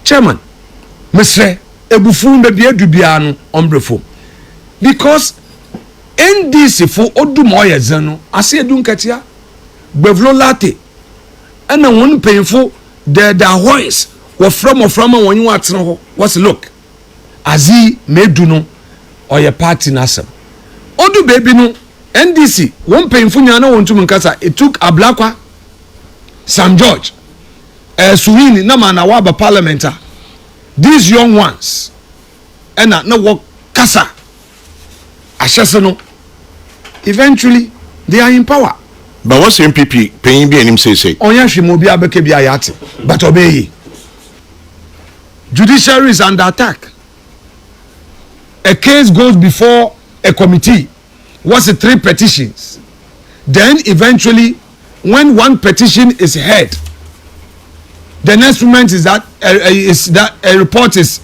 Chairman, Mr. Ebufu be bia dubia no ombrefo. Because NDC for odumoye zano ase edu nkatia bevlo latte ana won painful the voice were from when you atena ho was look azi medu no oye party nasem odu baby no NDC one painful nyana won tum nkasa it took Ablakwa Sam George Suwini na mana waba parliamenter these young ones ena na wo kasa ahyese no eventually they are in power. But what's NPP paying be him say? Onya hwemo bia beke bia yate but obey. Judiciary is under attack. A case goes before a committee. What's the 3 petitions? Then eventually when one petition is heard, the next moment is that a report is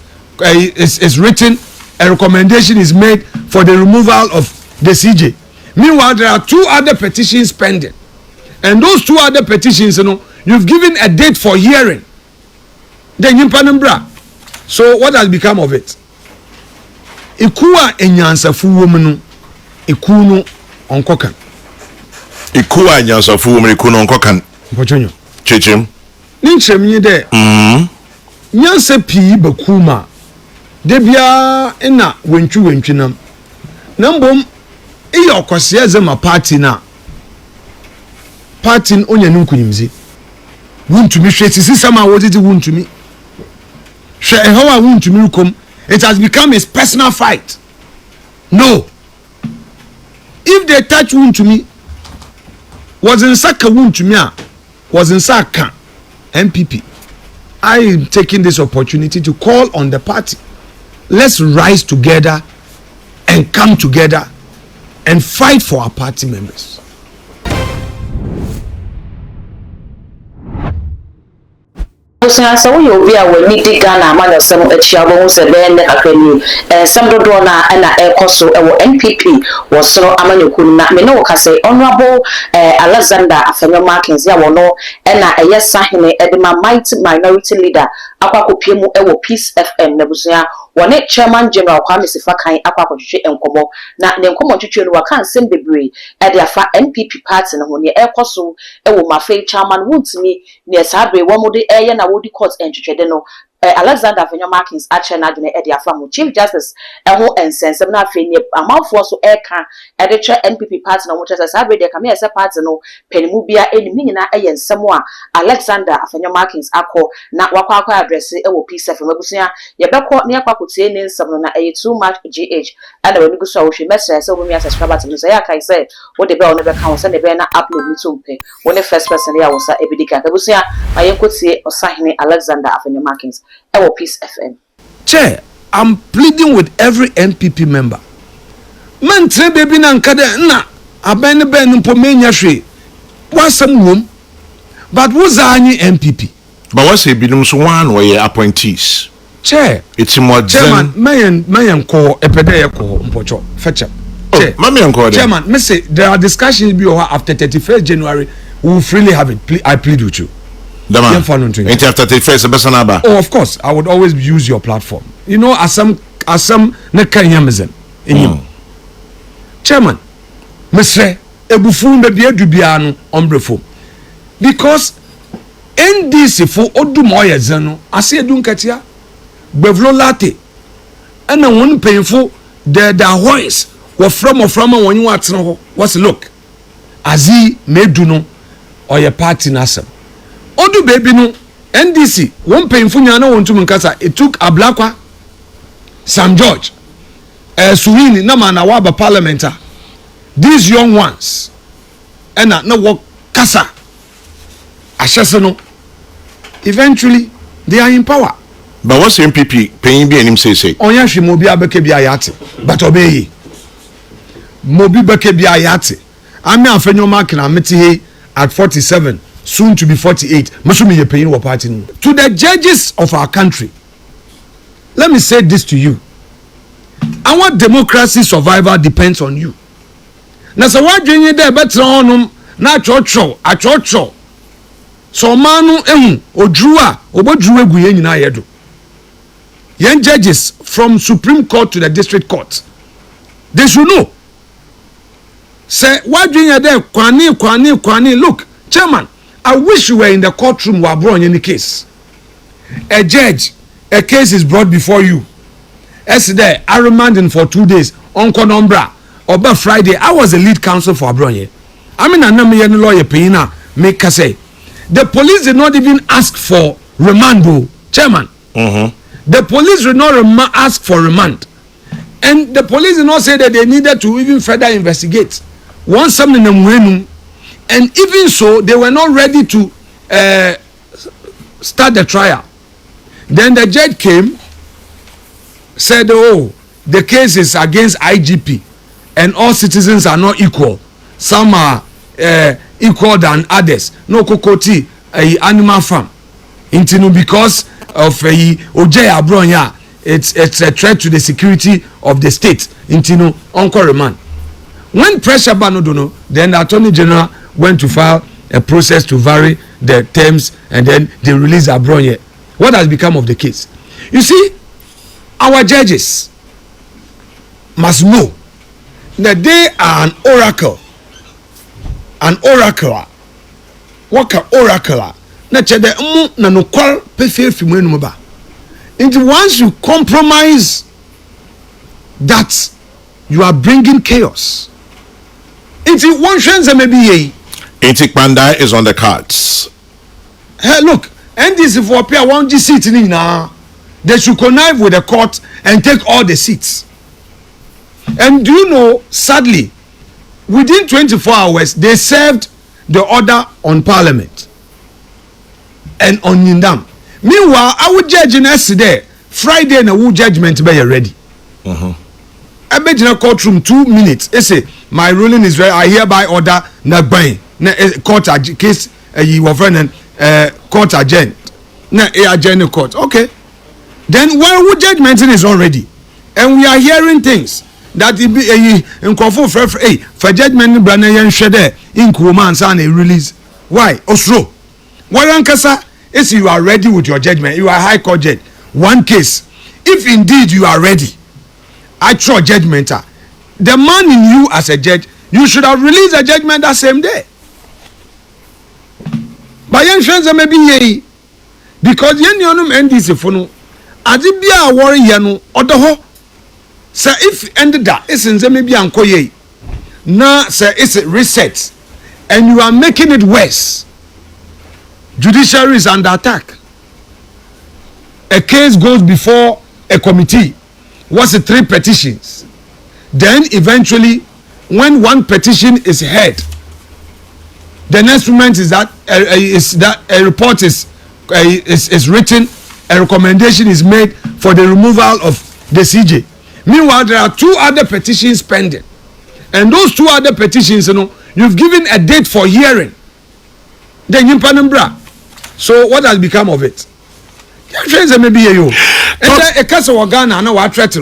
written, a recommendation is made for the removal of the CJ. Meanwhile, there are 2 other petitions pending. And those 2 other petitions, you've given a date for hearing. Then you panambra. So what has become of it? Ikuwa enyansafu woman, ikunu onkokan. Ikuwa enyansafu woman, ikunu onkokan. Pochonyo. Chechim. Ninchem nye de. Nyansa pi bakuma. Debia ena wenchu nam. Nambom iya okwase zema party na. Party onye nkunimzi. Wuntumi hwe sisi sama wodidi wuntumi. Hwe ehawa wuntumi rukom. It has become his personal fight. No. If they touch wuntumi, wasn't saka wuntumi a, wasn't saka NPP. I am taking this opportunity to call on the party. Let's rise together and come together and fight for our party members. So you be a we need Ghana man some Chiabo se ben akrani some do na na ekoso e NPP was so amanyukun na me no ka say honorable Alexander Afenyo Markins ya wono na yes sahene edema minority leader akwakopie mu e wo Peace FM na busia wone chairman general Kwame Sifakan akwakotwe enkomo na ne enkomo twetwe no waka nsem bebre e de afa NPP party no ho ne ekoso e wo mafei chairman wuntimi ne sabre wo mo de eye na wodi court entwetwede no Alexander Afenyo Markins ache na adwene e de afa mu Chief Justice ho ensensem na afenye amanfo so e kan e de twa NPP party no mo tese sabre de kam yese party no penimu bia enimi nyina eye nsem a Alexander Afenyo Markins akọ na wakwa address e wo Peace FM abusia ye bekọ ne akwakotie ne nsem no na eye too much GH ana wani guso a wo hwe message se wo mi subscriber to so ya kai say wo de be wo ne be kan wo se ne be na upload ni to mpe wo ne first person ya wo sa ebidika abusia ayenkotie osahene Alexander Afenyo Markins Our Peace FM. Chair, I'm pleading with every NPP member. Man, tre baby na nkade na abene ben mpomenya hwe. Wasam wom. But who's any NPP? But what's a bidum so one way appointees? Chair, it's more Chairman, mayen ko epede ko mpocho. Fetcha. Chair, Chairman, me say there are discussions be after 31st January. We will freely have it. I plead with you. After 31st, oh, of course, I would always use your platform. You know, as some nekanyamzen in him. Chairman, Mr. Ebufu be bia dubia no ombrefo. Because NDC for odumoye zano ase edu nkatia bevlo latte ana won painful the voice were from when you atena ho was look azi medu no oye party nasem odu baby no NDC one painful nyana won tum nkasa it took Ablakwa Sam George Suwini na mana waba parliamenter these young ones ena na wo kasa ahyese no eventually they are in power. But what's NPP paying be him say? Onya hwemo bia beke bia yate but obey mobi beke bia yate ame Afenyo Markins ameti he at 47 soon to be 48 masumi ye paying wo party no. To the judges of our country, let me say this to you. Our democracy survival depends on you. Na sa wadwenye de betra honum na chocho so manu ehu odru a obodru egu ye nyina yedo Young judges from Supreme Court to the District Court. They should know. Say, why doing you there? Kwani. Look, Chairman, I wish you were in the courtroom while brought in the case. A judge, a case is brought before you. As there, I remanded for 2 days. Uncle Nombra, Oba Friday, I was the lead counsel for Abronye. I mean, I'm not a lawyer, Payna, make say. The police did not even ask for remand, Chairman. The police did not ask for remand. And the police did not say that they needed to even further investigate. Once something and even so, they were not ready to start the trial. Then the judge came, said, oh, the case is against IGP and all citizens are not equal. Some are equal than others. No kokoti, animal farm. Intinu because of Ojay Abronya, it's a threat to the security of the state. Intinu Uncle Reman. When pressure banodono, then the Attorney General went to file a process to vary the terms and then they release Abronya. What has become of the case? You see, our judges must know that they are an oracle. An oracle. What an oracle? And once you compromise that, you are bringing chaos. Into one chance maybe Panda is on the cards. Hey, look, NDC for a pair 1G seat in now. They should connive with the court and take all the seats. And do you know, sadly, within 24 hours, they served the order on Parliament and on Nindam. Meanwhile, I would judge in yesterday, Friday, and I will judgment be ready. I bet in a courtroom 2 minutes. They say, my ruling is ready. I hereby order not buying. Court case, you were friend and court adjourned. Na adjourned court. Okay. Then when judgment is already, and we are hearing things that it be in for judgment Branayan Shede in Kuman San a release. Why? Osro. Warankasa is you are ready with your judgment. You are high court judge. One case. If indeed you are ready, actual judgment, the man in you as a judge, you should have released a judgment that same day. But young friends may be ye because yen yonum NDC for Adibia worry yanu odoho. Sir, if ended that, it's in maybe ankoye. Now, sir, it's a reset, and you are making it worse. Judiciary is under attack. A case goes before a committee. What's it? 3 petitions. Then eventually, when one petition is heard, the next moment is that a report is written, a recommendation is made for the removal of the CJ. Meanwhile, there are 2 other petitions pending, and those 2 other petitions, you've given a date for hearing. Then you panambra. So what has become of it? Friends, maybe you. And a case of Ghana, now what threat?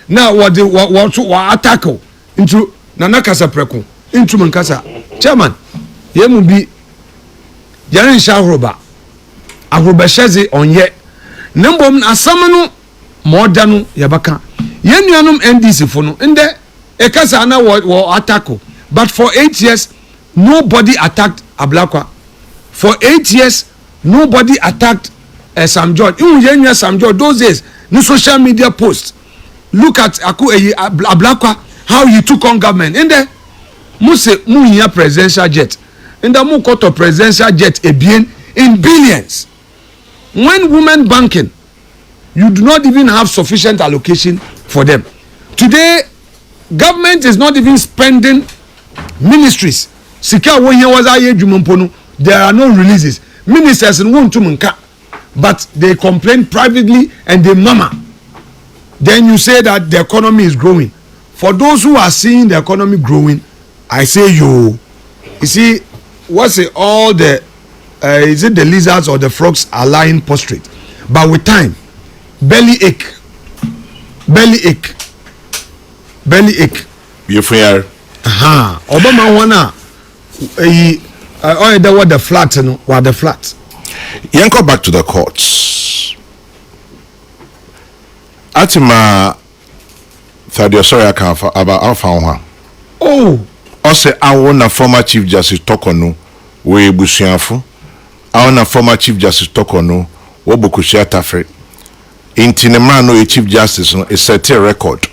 Now what attack into Nanakasa Preku into Mankasa. Chairman, you be Yarin Shahroba. Ahrobashezi on ye. Numbum asamanu more than Yabaka. Yenyanum NDC for no. In there, a Kasana war attack. But for 8 years, nobody attacked Ablakwa. For 8 years, nobody attacked Sam George. Even Sam George, those days, no social media posts. Look at Ablakwa, how he took on government. In there, Muse Muhiya presidential jet. In the Mukoto presidential jet, in billions. When women banking, you do not even have sufficient allocation for them. Today, government is not even spending ministries. There are no releases. Ministers won't but they complain privately and they murmur. Then you say that the economy is growing. For those who are seeing the economy growing, I say you see, what's it, all the is it the lizards or the frogs are lying prostrate? But with time, belly ache. You fear? Obama wanna that what the flat, what the flat. Yanko back to the courts. Atima Thadio sorry I can about Afenyo. Oh, Ose awon former Chief Justice Tokono we busuafo. Awon former Chief Justice Tokono wo bokushia tafre. Inti ne man no Chief Justice no is set a record.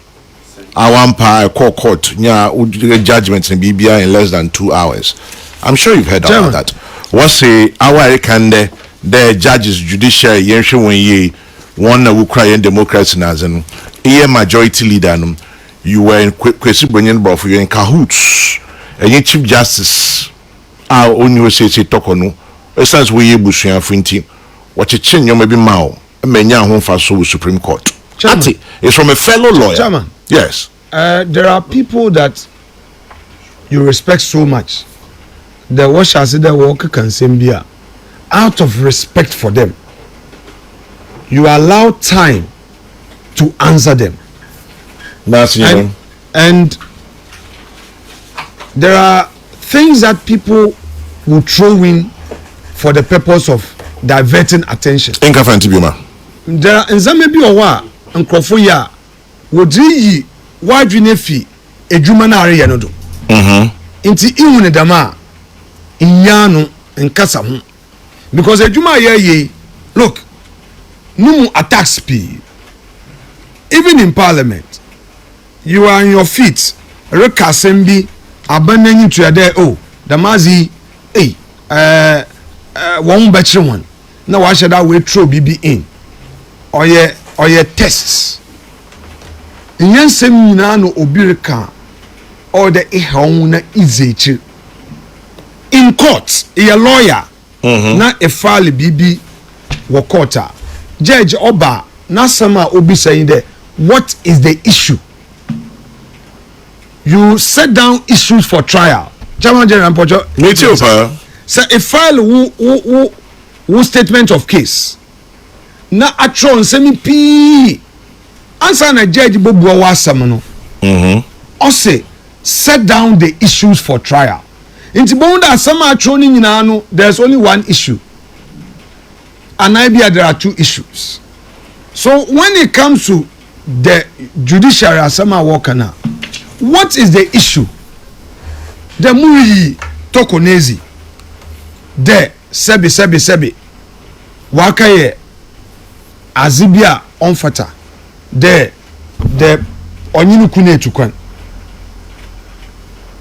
Awon pa court nya judgment in BBI in less than 2 hours. I'm sure you've heard about that. What's say our kande the judges judiciary yenhwe won ye one na wo cry democracy na zeno. A majority leader no you were in Kwesi Bronyen Bofo, you in cahoots. And your Chief Justice, our own USA Tokono, a sense we ye bushing finti, what a chin you may be mao, a menya home for so Supreme Court. Chairman, it's from a fellow lawyer. Chairman, yes. There are people that you respect so much. The washers the worker can send out of respect for them. You allow time to answer them. That's and there are things that people will throw in for the purpose of diverting attention. There are some maybe owa nkrofo ya wodri wadwene fi edwuma na are ye no do. Inti ihune dama inyano nkasa ho because edwuma ye look numu attacks p even in parliament. You are on your feet. Reka sembi abananyi to there. Oh, Damazi, one better one. Now why should I wait throw BB in? Or ye tests. Inyan semina no obirika or the ihona izechi. In court, a lawyer, na a file BB wakota. Judge Oba, na sama obi saying there, what is the issue? You set down issues for trial. Chairman General Pocho. So a file who statement of case. Na atron semi p. Answer na judge bobu wasamono. Ose set down the issues for trial. Inti bonda sama atroni nyina no there's only one issue. And there are two issues. So when it comes to the judiciary asama worker what is the issue? The Muri Tokonezi, the Sebi, Wakaye, Azibia Onfata, the Onyinukune Tukwan.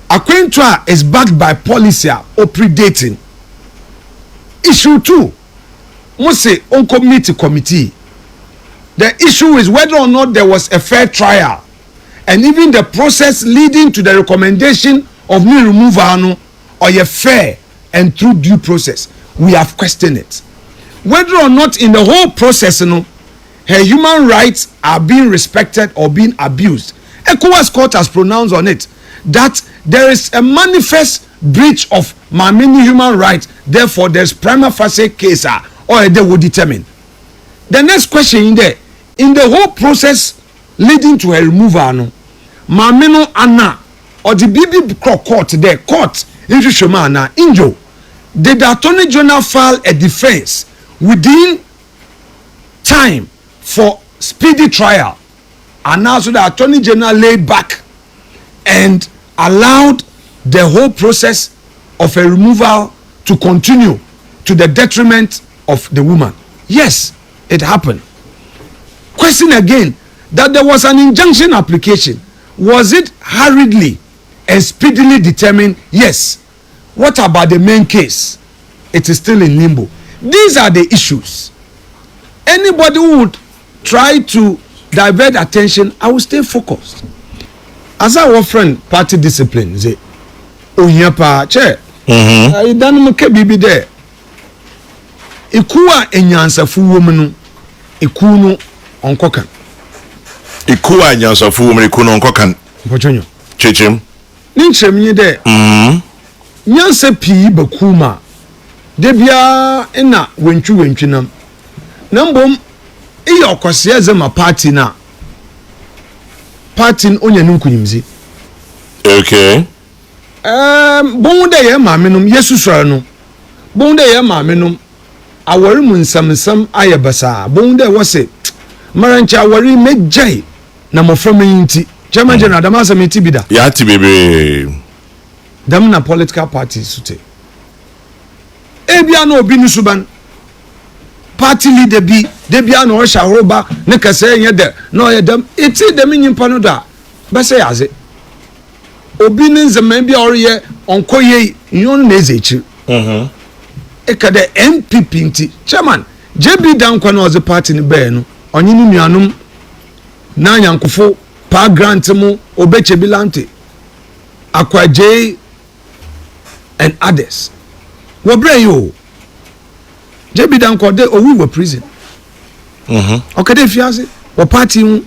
Aquentra is backed by policy or predating. Issue 2, Mose on committee. The issue is whether or not there was a fair trial. And even the process leading to the recommendation of new removal or a fair and through due process, we have questioned it. Whether or not in the whole process, her human rights are being respected or being abused. ECOWAS court has pronounced on it that there is a manifest breach of many human rights. Therefore, there's prima facie case or they will determine. The next question in the whole process leading to a removal mameno ana or the BB court there court into Shomana injo did the Attorney General file a defense within time for speedy trial and now so the Attorney General laid back and allowed the whole process of a removal to continue to the detriment of the woman. Yes, it happened. Question again, that there was an injunction application. Was it hurriedly and speedily determined? Yes. What about the main case? It is still in limbo. These are the issues. Anybody who would try to divert attention, I will stay focused. As our friend party discipline, say, oh yeah, pa, che. I don't know bibi there. Ikuwa enyansa fu woman, ikuno onkokan. Ikuwa nyansa fu woman ikuno onkokan. Pochonyo. Chechim. Ninchem ni de. Nyansa pi bakuma. Debia ena wentwu nam. Nambom iya okwase zema party na. Party onye nkunyimzi. Okay. Bonde ye mamenum yesusura no. Bonde ye mamenum awari mu nsam ayebasa. Bonde wose marancha wari mejai na moframa yinti chairman general damasa meti bida ya ti bebe dam na political parties sute ebia na obi ni suban party leader bi de bia na o shahoroba ne kase nye de na o ye dam eti dem nyimpa no da bese yaze obi ni nzema bia o ye onkoye yon na ezechi ekade NPP nti chairman JB Dankwa na oze party ni be no onye ni nuanum na nyankofo pa grant mu obeche bilante akwaje and others wo bre yo JB Dankwa de owi wo prison okade fiase wo party mu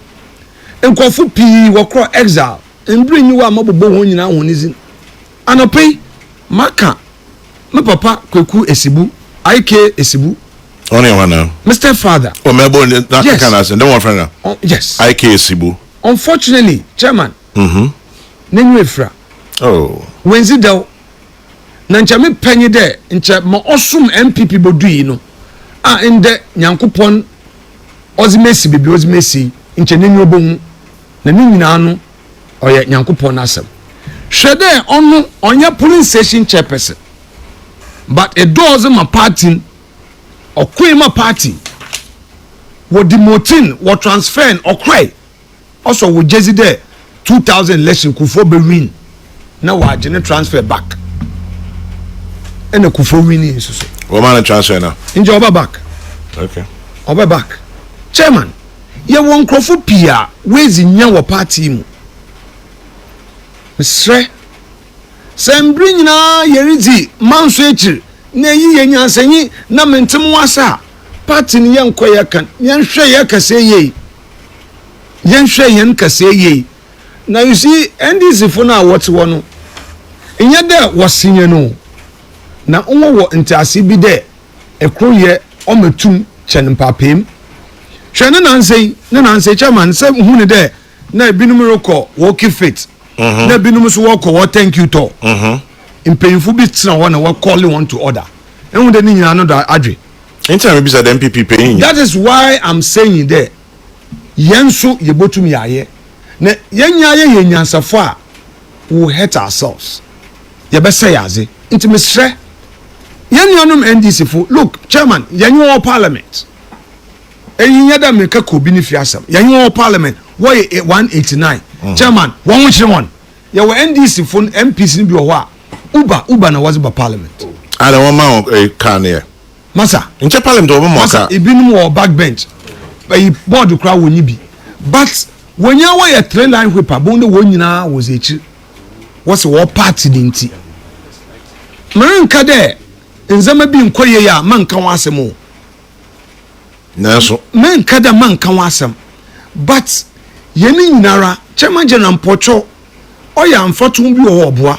enkofu pi wo kro exile embri ni wa mabobo ho nyina ho nizin anope maka me papa Kweku Esibu IK Esibu only one Mr. Father o mebo na yes. Kana say dem one friend yes IK Esibu unfortunately chairman nenwe fra wenzi daw na nchame panyi de ncha ma osum NPP bodu yi no a ende nyankopon ozimesi bibi ozimesi nche nenwe obon na ni nyina no oye nyankopon asem hwede onu onye police station chairperson but it does my party or queen my party wo demoting wo transfer or cry also wo jezi there 2000 election kufo be win na wa gene transfer back ene kufo win so so wo man transfer na inje oba back okay oba back chairman ye won krofo pia wezi nya wo party mu misre sembri nyina yeridi manso echi na yi yenyansanyi na mentem wasa party ni yenko yekan yenhwe yekase ye yenhwe yen kase ye na you see NDC for na what wono enye de wosinye no na onwo wo ntase bi de ekroye ometum chenmpapem hwene nansei chairman se hu ne de na binum roko wo keep fit na binum so wo ko wo thank you to impayinfo bi tsena ho na we calling one to order enhu de ni nyina no da adwe anytime be said NPP paying that is why I'm saying there yenso yebotum yaye na yenyaye yenyansafo a we hurt ourselves ye be say yaze nti mesre yenionum NDC fo look chairman yenyo parliament eyinya da meka ko bi ni fiasam yenyo parliament why 189 chairman won which one ye we NDC fo MPs ni bi ho a uba na was ba parliament and one man can here masa in parliament over masa ibinum wo backbench by board kra woni bi but when you were a train line whipper bonde wonyina was echi was war party dinti manka de nzama bi nkoye ya manka wasem naso manka da manka wasem but yeni nyinara chairman general Mpocho oya amfotum bi wo oboa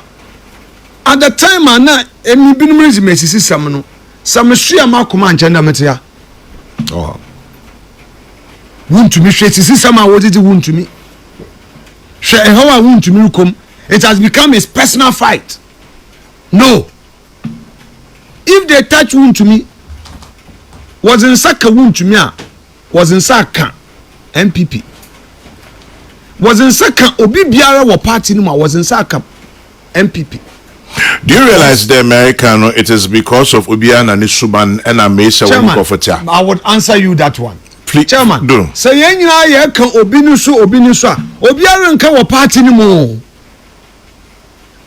at the time ana emi binum resume sisam no samesua makoma anchenda metia wuntumi hwe sisam a wodidi wuntumi hwe ehawa wuntumi rukom it has become his personal fight no if they touch wuntumi wasn't saka wuntumi a wasn't saka NPP wasn't saka obi biara wo party no ma wasn't saka NPP. Do you realize the American it is because of Obiana Nisuban and Amesa Wonkofotia? I would answer you that one. Please, chairman. Do. Say yenyina ye kan obinusu a obiara nka wo party ni mu.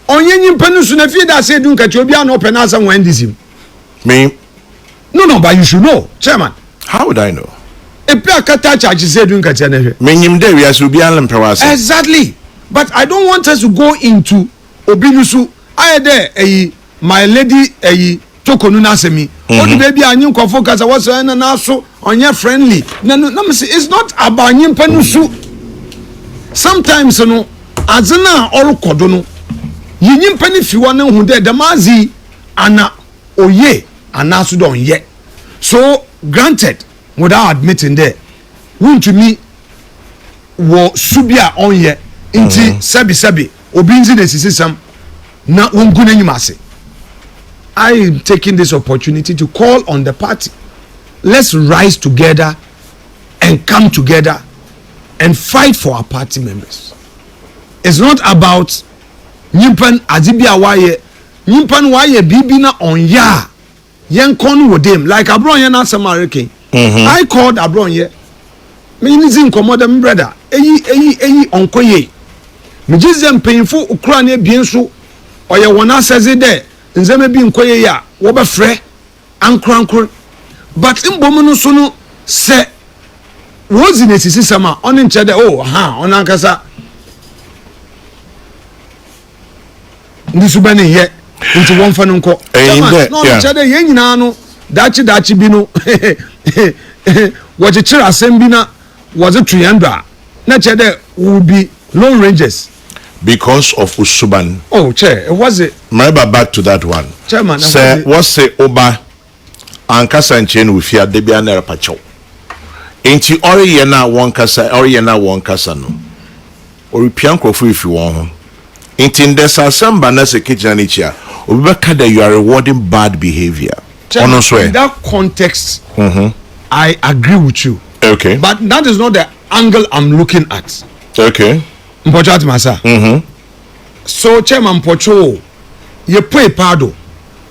Onye nyimpa nusu na fie da say dun ka obiara no open asa wan dizim. Me? No, but you should know, chairman. How would I know? Epia kata charge say dun ka na hwe. Me nyim de we as Obiara mpewase. Exactly. But I don't want us to go into obinusu I there my lady tokonu na asemi odi baby anyi nkofo kasa waso na so onye friendly na me say it's not about nyimpa nusu sometimes no azena orokodo no nyimpa ni fiwo na hu de damazi ana oye ana so don ye so granted without admitting there won to me wo subia onye inti sabi obinzi na sisisam na wonguna nyimase. I am taking this opportunity to call on the party. Let's rise together and come together and fight for our party members. It's not about nyimpan adibia waye nyimpan waye bibi na onya yen kon with them like abron na Samarican. I called abron me nizin komoda me brother eyi onkoye me jizem painful ukura na ebien so oye wona seze de nzeme bi nkoye ya wo be frɛ ankrankro but mbom no so no se wozi na sisi sama oni nche de oh ha ona nkasa ndisu bane ye nti won fa no nko no nche de ye nyina no dachi bi no woje kira asem bi na woze tuyanda na che de will be lone rangers because of Usuban. Oh, Chair, was it? Remember back to that one. Chairman, say what say Oba Ankasa and Chain with Fia Debiana Pacho. Ain't you Oriana one Casa, Oriana one Casano? Or Pianco if you want. Ain't in there's some banners a kitchen each year. Obeka that you are rewarding bad behavior. Chairman, in that context, I agree with you. Okay. But that is not the angle I'm looking at. Okay. Mpochat masa. So Chairman Pocho, ye pay pado.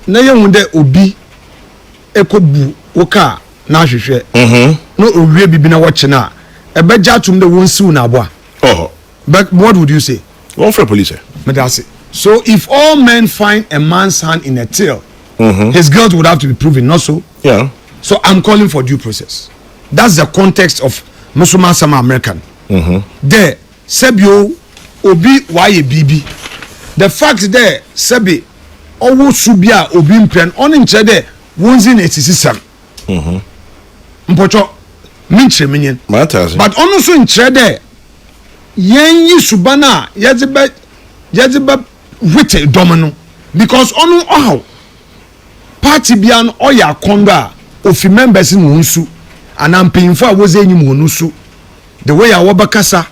Na ye hunde obi ekobu oka na hwehwe. No owie bibi na watch na. Ebeja tum de wonsi na aboa. Oh. But what would you say? One for police. Medase. So if all men find a man's hand in a till, his guilt would have to be proven, not so? Yeah. So I'm calling for due process. That's the context of Musuma Sama American. There, Sebio Obi Waye Bibi. The fact there, Sebi, Owo Subia Obi Mpen, on in Chede, Wonzin et system. Mpocho, Minche Minion. But also in Chede, Yenyi Subana, Yaziba Wite Domino. Because onu how party bian oya konda of members in Wunsu, and I'm paying for was any Munusu. The way I wabakasa,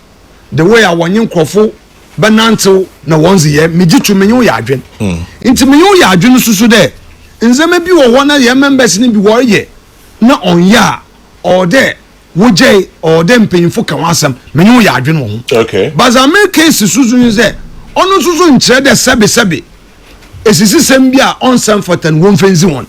the way I want you crofo, bananto, na one's year, Mijitu Menu Yadrin. Into Menu Yadrin Susu there. In the maybe one of your members in the warrior, not on ya or there, would jay or them paying for Kawasam, Menu Yadrin. Okay. But I make cases Susu is there. Onu Susu in Chede Sabi. Esisi sembia on Sanforten won fenzi one.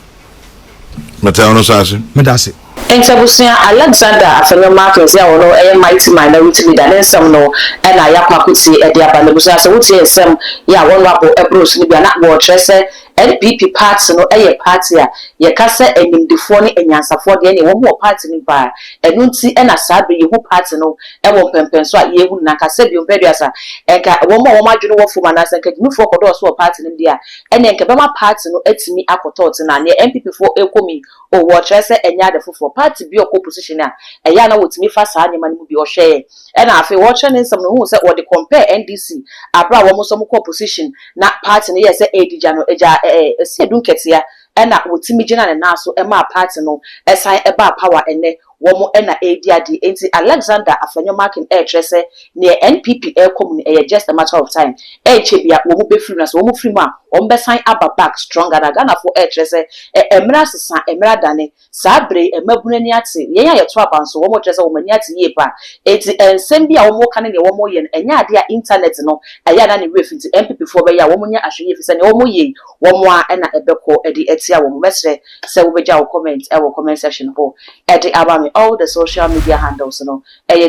Matano Sassi. Medase. Ensabusia Alexander Afenyo Markins ya wono mighty minority leader nsem no na yakwa kuti e dia balebusa so wuti ensem ya wono abo ebros ni bia na wo trese NPP party no party a ye kase enimdifo ne enyansafo de ne wo party ni ba enu nti na sabe ye hu party no wo pempenso a ye hu na kase bi ompeduasa enka wo madwene wo fuma na senka difo kodo so party ni dia enka bema party no atimi akotot na ne NPP fo ekomi o wo trese enya de fofo party bi opposition a eya na wotimi fa saa nyema mu bi o hwe na afi wo chene nsem no hu se wo de compare NDC abra wo mo so mo opposition na party no ye se edija no eja esi edunketia na wotimi gina ne naso ma party no esan eba power ene womo na ediade enti Alexander Afenyo Markin trese ne NPP commune just a matter of time chebia womo be free na so womo free ma ombesan aba back stronger than Ghana for trese emra sesa emra dane sabre emabunani ate yen ya to aba so womo trese womo ni ate ye pa enti ensem bia womo kan ne womo ye enya ade a internet no eya na ne refinti NPP for be ya womo nya ahwe fi se ne womo ye womo a na ebeko edi etia womo mesre se wo beja wo comment wo comment section ho edi aba all the social media handles no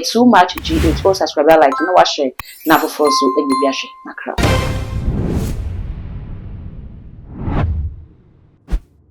too much GH or subscribe like no share na for so enyi bi ahwe makra